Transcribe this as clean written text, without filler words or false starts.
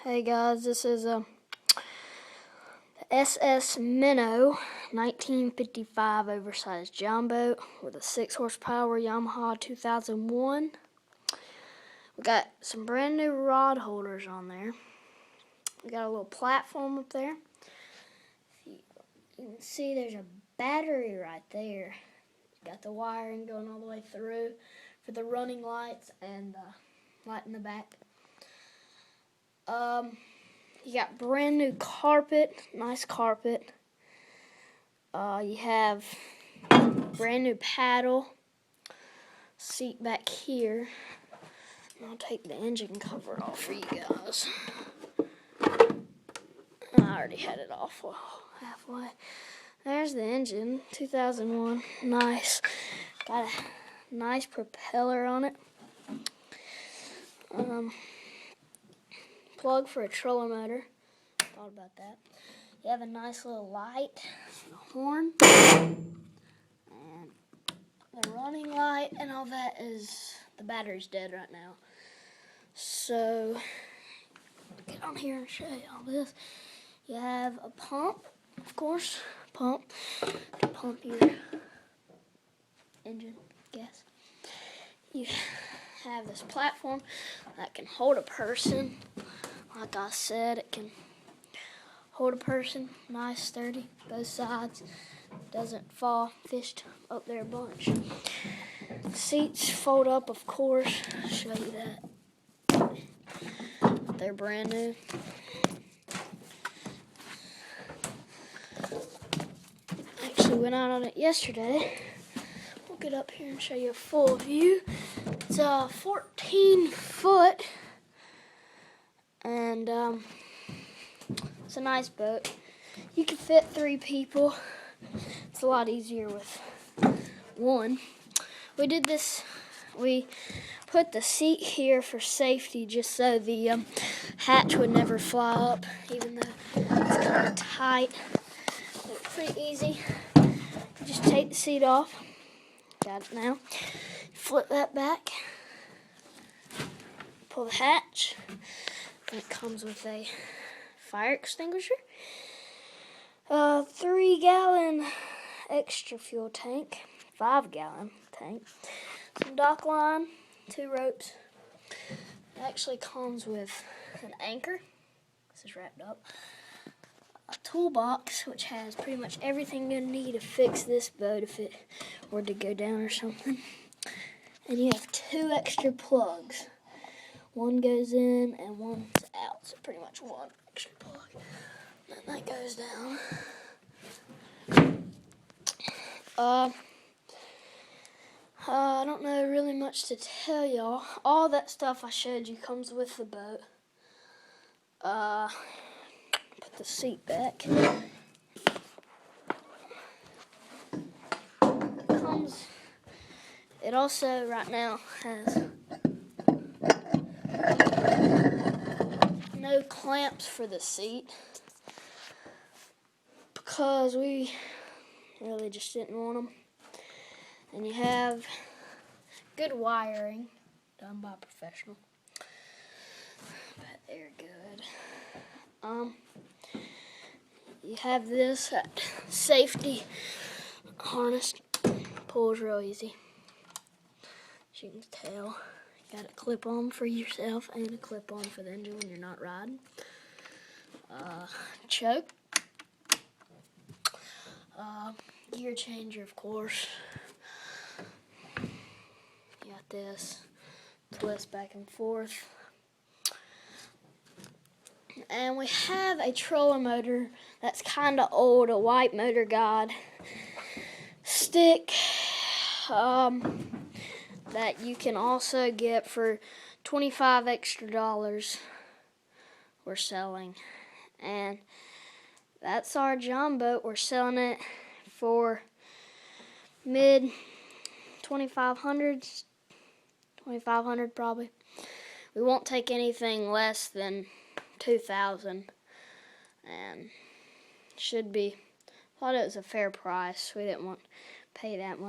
Hey guys, this is the SS Minnow 1955 oversized john boat with a 6 horsepower Yamaha 2001. We got some brand new rod holders on there. We got a little platform up there. You can see there's a battery right there. Got the wiring going all the way through for the running lights and the light in the back. You got brand new carpet, nice carpet. You have brand new paddle, seat back here. I'll take the engine cover off for you guys. I already had it off halfway. There's the engine, 2001, nice. Got a nice propeller on it. Plug for a trolling motor. Thought about that. You have a nice little light, and a horn, and the running light, and all that is, the battery's dead right now. So, get on here and show you all this. You have a pump, of course, pump your engine gas. You have this platform that can hold a person. Like I said, it can hold a person, nice, sturdy, both sides. Doesn't fall, fished up there a bunch. Seats fold up, of course. I'll show you that. They're brand new. Actually went out on it yesterday. We'll get up here and show you a full view. It's 14 foot. And it's a nice boat. You can fit 3 people. It's a lot easier with one. We did this, we put the seat here for safety just so the hatch would never fly up, even though it's kind of tight. But pretty easy. Just take the seat off. Got it now. Flip that back. Pull the hatch. And it comes with a fire extinguisher, 3-gallon extra fuel tank, 5-gallon tank, some dock line, 2 ropes. It actually comes with an anchor. This is wrapped up. A toolbox, which has pretty much everything you need to fix this boat if it were to go down or something. And you have 2 extra plugs. One goes in and one's out, so pretty much one extra plug. And that goes down. I don't know really much to tell y'all. All that stuff I showed you comes with the boat. Put the seat back. It also right now has no clamps for the seat because we really just didn't want them. And you have good wiring done by a professional. But they're good. You have this safety harness. Pulls real easy. As you can tell. Got a clip-on for yourself and a clip-on for the engine when you're not riding. Choke. Gear changer, of course. You got this. Twist back and forth. And we have a trolling motor that's kind of old, a white Motor God stick. That you can also get for $25 extra we're selling. And that's our john boat. We're selling it for mid 2500s, 2500 probably. We won't take anything less than 2000, and should be, thought it was a fair price. We didn't want to pay that much.